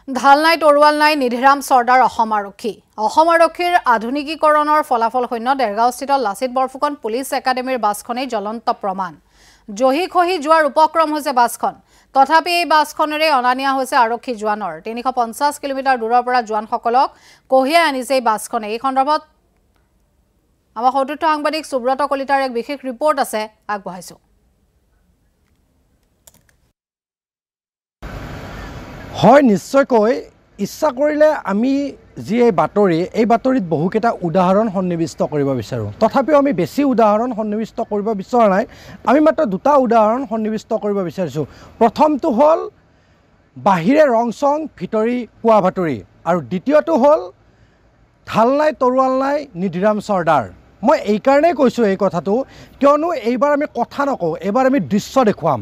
ঢাল নাই তৰোৱাল নাই নিধিৰাম চৰ্দাৰ অসম আৰক্ষীৰ আধুনিকীকৰণৰ ফলাফল শূন্য দেৰগাঁওস্থিত লাচিত বৰফুকন পুলিচ একাডেমীৰ বাছখনেই জ্বলন্ত প্ৰমাণ জহি খহি যোৱাৰ উপক্ৰম হৈছে বাছখন তথাপি এই বাছখনেৰে অনা নিয়া হৈছে আৰক্ষী জোৱানৰ 350 কিলোমিটাৰ দূৰৰ পৰা জোৱানসকলক কঢ়িয়াই আনিছে এই বাছখনে এই সন্দৰ্ভত আমাৰ সতীৰ্থ সাংবাদিক সুব্ৰত কলিতাৰ এক বিশেষ ৰিপৰ্ট আছে আগবঢ়াইছো হয় নিশ্চয়কৈ ইচ্ছা কৰিলে আমি যি এই বাতৰিত বহুকেইটা উদাহৰণ সন্নিৱিষ্ট কৰিব বিচাৰোঁ তথাপিও আমি বেছি উদাহৰণ সন্নিৱিষ্ট কৰিব বিচৰা নাই আমি মাত্ৰ দুটা উদাহৰণ সন্নিৱিষ্ট কৰিব বিচাৰিছোঁ প্ৰথমটো হ'ল বাহিৰে ৰং চং ভিতৰি কোৱা বাতৰি আৰু দ্বিতীয়টো হ'ল ঢাল নাই তৰোৱাল নাই নিধিৰাম চৰ্দাৰ মই এই কাৰণেই কৈছোঁ এই কথাটো কিয়নো এইবাৰ আমি কথা নকওঁ এইবাৰ আমি দৃশ্য দেখুৱাম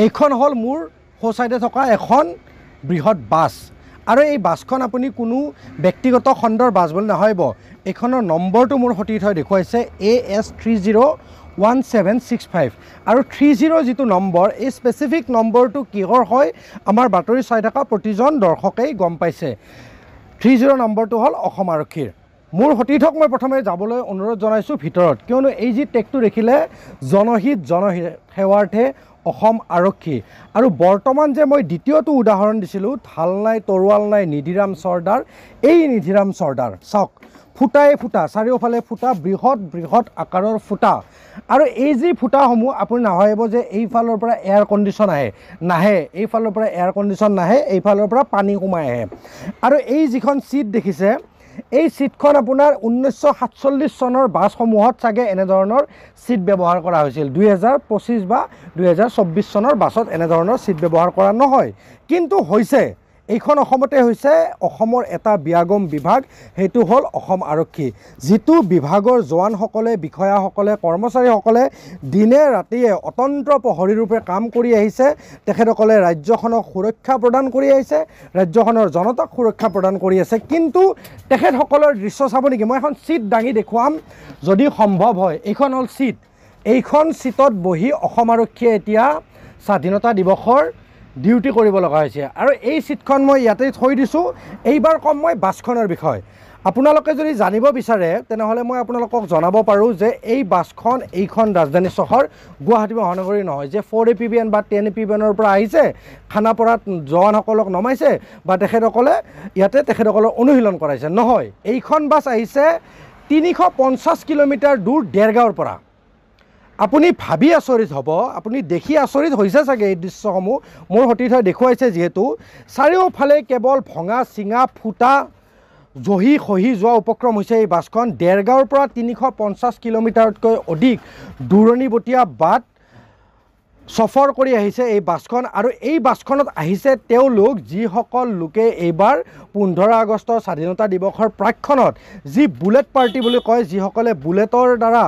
এইখন হ'ল মোৰ সো চাইডে থকা এখন বৃহৎ বাছ আৰু এই বাছখন আপুনি কোনো ব্যক্তিগত খণ্ডৰ বাছ বুলি নাভাবিব এইখনৰ নম্বৰটো মোৰ সতীৰ্থ দেখুৱাইছে AS301765 আৰু 30 যিটো নম্বৰ এই স্পেচিফিক নম্বৰটো কিহৰ হয় আমাৰ বাতৰি চাই থকা প্ৰতিজন দৰ্শকেই গম পাইছে 30 নম্বৰটো হ'ল অসম আৰক্ষীৰ মোৰ সতীৰ্থক মই প্ৰথমে যাবলৈ অনুৰোধ জনাইছোঁ ভিতৰত কিয়নো এই যি টেগটো দেখিলে জনহিত সেৱাৰ্থে অসম আৰক্ষী আৰু বৰ্তমান যে মই দ্বিতীয়টো উদাহৰণ দিছিলোঁ ঢাল নাই তৰোৱাল নাই নিধিৰাম চৰ্দাৰ এই নিধিৰাম চৰ্দাৰ চাওক ফুটাই ফুটা চাৰিওফালে ফুটা বৃহৎ আকাৰৰ ফুটা আৰু এই যি ফুটাসমূহ আপুনি নাভাবিব যে এইফালৰ পৰা এয়াৰ কণ্ডিশ্যন নাহে এইফালৰ পৰা এয়াৰ কণ্ডিশ্যন নাহে এইফালৰ পৰা পানী সোমাই আহে আৰু এই যিখন ছিট দেখিছে এই ছিটখন আপোনাৰ 1947 চনৰ বাছসমূহত চাগে এনেধৰণৰ ছিট ব্যৱহাৰ কৰা হৈছিল 2025 বা 2024 চনৰ বাছত এনেধৰণৰ ছিট ব্যৱহাৰ কৰা নহয় কিন্তু হৈছে এইখন অসমতে হৈছে অসমৰ এটা বিয়াগম বিভাগ সেইটো হ'ল অসম আৰক্ষী যিটো বিভাগৰ জোৱানসকলে বিষয়াসকলে কৰ্মচাৰীসকলে দিনে ৰাতিয়ে অতন্ত্ৰ প্ৰহৰী ৰূপে কাম কৰি আহিছে তেখেতসকলে ৰাজ্যখনক সুৰক্ষা প্ৰদান কৰি আহিছে ৰাজ্যখনৰ জনতাক সুৰক্ষা প্ৰদান কৰি আছে কিন্তু তেখেতসকলৰ দৃশ্য চাব নেকি মই এখন ছিট দাঙি দেখুৱাম যদি সম্ভৱ হয় এইখন হ'ল ছিট এইখন ছিটত বহি অসম আৰক্ষীয়ে এতিয়া স্বাধীনতা দিৱসৰ ডিউটি কৰিব লগা হৈছে আৰু এই ছিটখন মই ইয়াতে থৈ দিছোঁ এইবাৰ কম মই বাছখনৰ বিষয় আপোনালোকে যদি জানিব বিচাৰে তেনেহ'লে মই আপোনালোকক জনাব পাৰোঁ যে এই বাছখন এইখন ৰাজধানী চহৰ গুৱাহাটী মহানগৰী নহয় যে 4 APBN বা 10 APBNৰ পৰা আহিছে খানাপাৰাত জোৱানসকলক নমাইছে বা তেখেতসকলৰ অনুশীলন কৰাইছে নহয় এইখন বাছ আহিছে 350 কিলোমিটাৰ দূৰ দেৰগাঁৱৰ পৰা আপুনি ভাবি আচৰিত হ'ব আপুনি দেখি আচৰিত হৈছে চাগে এই দৃশ্যসমূহ মোৰ সতীৰ্থই দেখুৱাইছে যিহেতু চাৰিওফালে কেৱল ভঙা চিঙা ফুটা জহি খহি যোৱা উপক্ৰম হৈছে এই বাছখন দেৰগাঁৱৰ পৰা 350 কিলোমিটাৰতকৈ অধিক দূৰণিবতীয়া বাট সফৰ কৰি আহিছে এই বাছখন আৰু এই বাছখনত আহিছে তেওঁলোক যিসকল লোকে এইবাৰ 15 আগষ্টৰ স্বাধীনতা দিৱসৰ প্ৰাক্ষণত যি বুলেট পাৰ্টি বুলি কয় যিসকলে বুলেটৰ দ্বাৰা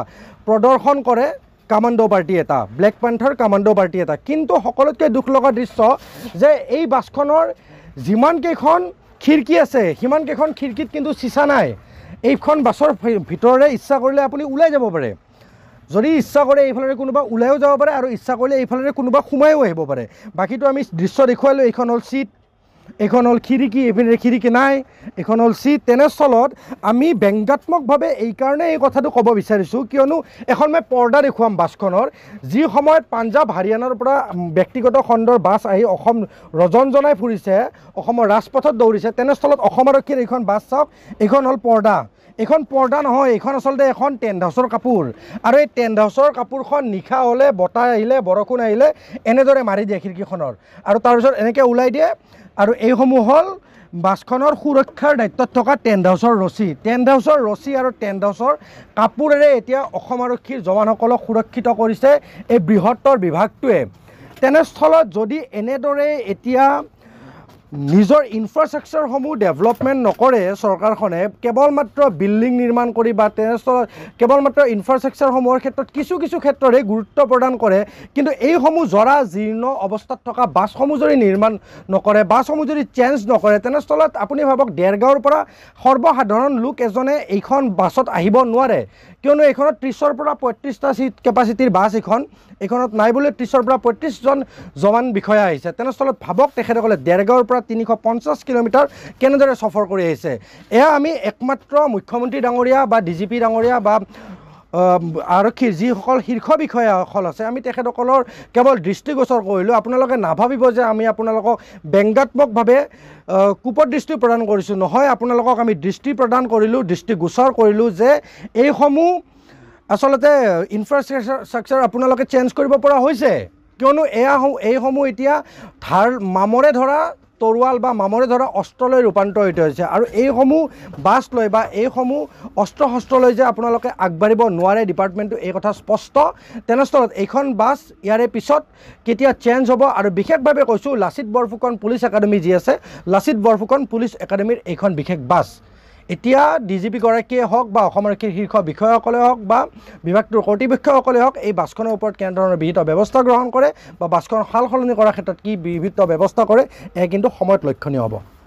প্ৰদৰ্শন কৰে কামাণ্ডো পাৰ্টি এটা ব্লেক পেন্থাৰ কামাণ্ডো পাৰ্টি এটা কিন্তু সকলোতকৈ দুখ লগা দৃশ্য যে এই বাছখনৰ যিমানকেইখন খিৰিকী আছে সিমানকেইখন খিৰিকীত কিন্তু চিচা নাই এইখন বাছৰ ভিতৰৰে ইচ্ছা কৰিলে আপুনি ওলাই যাব পাৰে যদি ইচ্ছা কৰে এইফালে কোনোবা ওলাইও যাব পাৰে আৰু ইচ্ছা কৰিলে এইফালে কোনোবা সোমাইও আহিব পাৰে বাকীটো আমি দৃশ্য দেখুৱালোঁ এইখন হ'ল ছিট এইখন হ'ল খিৰিকী এইফালে খিৰিকী নাই এইখন হ'ল ছিট তেনেস্থলত আমি ব্যংগাত্মকভাৱে এইকাৰণে এই কথাটো ক'ব বিচাৰিছোঁ কিয়নো এখন মই পৰ্দা দেখুৱাম বাছখনৰ যি সময়ত পাঞ্জাৱ হাৰিয়ানাৰ পৰা ব্যক্তিগত খণ্ডৰ বাছ আহি অসম ৰজনজনাই ফুৰিছে অসমৰ ৰাজপথত দৌৰিছে তেনেস্থলত অসম আৰক্ষীৰ এইখন বাছ চাওক এইখন হ'ল পৰ্দা এইখন পৰ্দা নহয় এইখন আচলতে এখন টেণ্ট হাউচৰ কাপোৰ আৰু এই টেণ্ট হাউচৰ কাপোৰখন নিশা হ'লে বতাহ আহিলে বৰষুণ আহিলে এনেদৰে মাৰি দিয়ে খিৰিকীখনৰ আৰু তাৰপিছত এনেকৈ ওলাই দিয়ে আৰু এইসমূহ হ'ল বাছখনৰ সুৰক্ষাৰ দায়িত্বত থকা টেণ্ট হাউচৰ ৰছী আৰু টেণ্ট হাউচৰ কাপোৰেৰে এতিয়া অসম আৰক্ষীৰ জোৱানসকলক সুৰক্ষিত কৰিছে এই বৃহত্তৰ বিভাগটোৱে তেনেস্থলত যদি এনেদৰে এতিয়া নিজৰ ইনফ্ৰাষ্ট্ৰাকচাৰসমূহ ডেভেলপমেণ্ট নকৰে চৰকাৰখনে কেৱল মাত্ৰ বিল্ডিং নিৰ্মাণ কৰি বা তেনেস্থলত কেৱল মাত্ৰ ইনফ্ৰাষ্ট্ৰাকচাৰসমূহৰ ক্ষেত্ৰত কিছু ক্ষেত্ৰতে গুৰুত্ব প্ৰদান কৰে কিন্তু এইসমূহ জৰা জীৰ্ণ অৱস্থাত থকা বাছসমূহ যদি নিৰ্মাণ নকৰে বাছসমূহ যদি চেঞ্জ নকৰে তেনেস্থলত আপুনি ভাবক দেৰগাঁৱৰ পৰা সৰ্বসাধাৰণ লোক এজনে এইখন বাছত আহিব নোৱাৰে কিয়নো এইখনত 30ৰ পৰা 35টা ছিট কেপাচিটিৰ বাছ এইখনত নাই বুলি 30ৰ পৰা 35জন জৱান বিষয়া আহিছে তেনেস্থলত ভাবক তেখেতসকলে দেৰগাঁৱৰ পৰা পৰা 350 কিলোমিটাৰ কেনেদৰে সফৰ কৰি আহিছে এয়া আমি একমাত্ৰ মুখ্যমন্ত্ৰী ডাঙৰীয়া বা ডিজিপি ডাঙৰীয়া বা আৰক্ষীৰ যিসকল শীৰ্ষ বিষয়াসকল আছে আমি তেখেতসকলৰ কেৱল দৃষ্টিগোচৰ কৰিলোঁ আপোনালোকে নাভাবিব যে আমি আপোনালোকক ব্যংগাত্মকভাৱে কুপদৃষ্টি প্ৰদান কৰিছোঁ নহয় আপোনালোকক আমি দৃষ্টি প্ৰদান কৰিলোঁ দৃষ্টিগোচৰ কৰিলোঁ যে এইসমূহ আচলতে ইনফ্ৰাষ্ট্ৰাকচাৰ আপোনালোকে চেঞ্জ কৰিব পৰা হৈছে কিয়নো এইসমূহ এতিয়া মামৰে ধৰা তৰোৱাল বা মামৰে ধৰা অস্ত্ৰলৈ ৰূপান্তৰিত হৈছে আৰু এইসমূহ বাছ লৈ বা এইসমূহ অস্ত্ৰ শস্ত্ৰ লৈ যে আপোনালোকে আগবাঢ়িব নোৱাৰে ডিপাৰ্টমেণ্টটো এই কথা স্পষ্ট তেনেস্থলত এইখন বাছ ইয়াৰে পিছত কেতিয়া চেঞ্জ হ'ব আৰু বিশেষভাৱে কৈছোঁ লাচিত বৰফুকন পুলিচ একাডেমি যি আছে লাচিত বৰফুকন পুলিচ একাডেমিৰ এইখন বিশেষ বাছ এতিয়া ডিজিপি গৰাকীয়ে হওক বা অসম আৰক্ষীৰ শীৰ্ষ বিষয়াসকলে হওক বা বিভাগটোৰ কৰ্তৃপক্ষসকলে হওক এই বাছখনৰ ওপৰত কেনেধৰণৰ বিহিত ব্যৱস্থা গ্ৰহণ কৰে বা বাছখন সাল সলনি কৰাৰ ক্ষেত্ৰত কি বিহিত ব্যৱস্থা কৰে কিন্তু সময়ত লক্ষণীয় হ'ব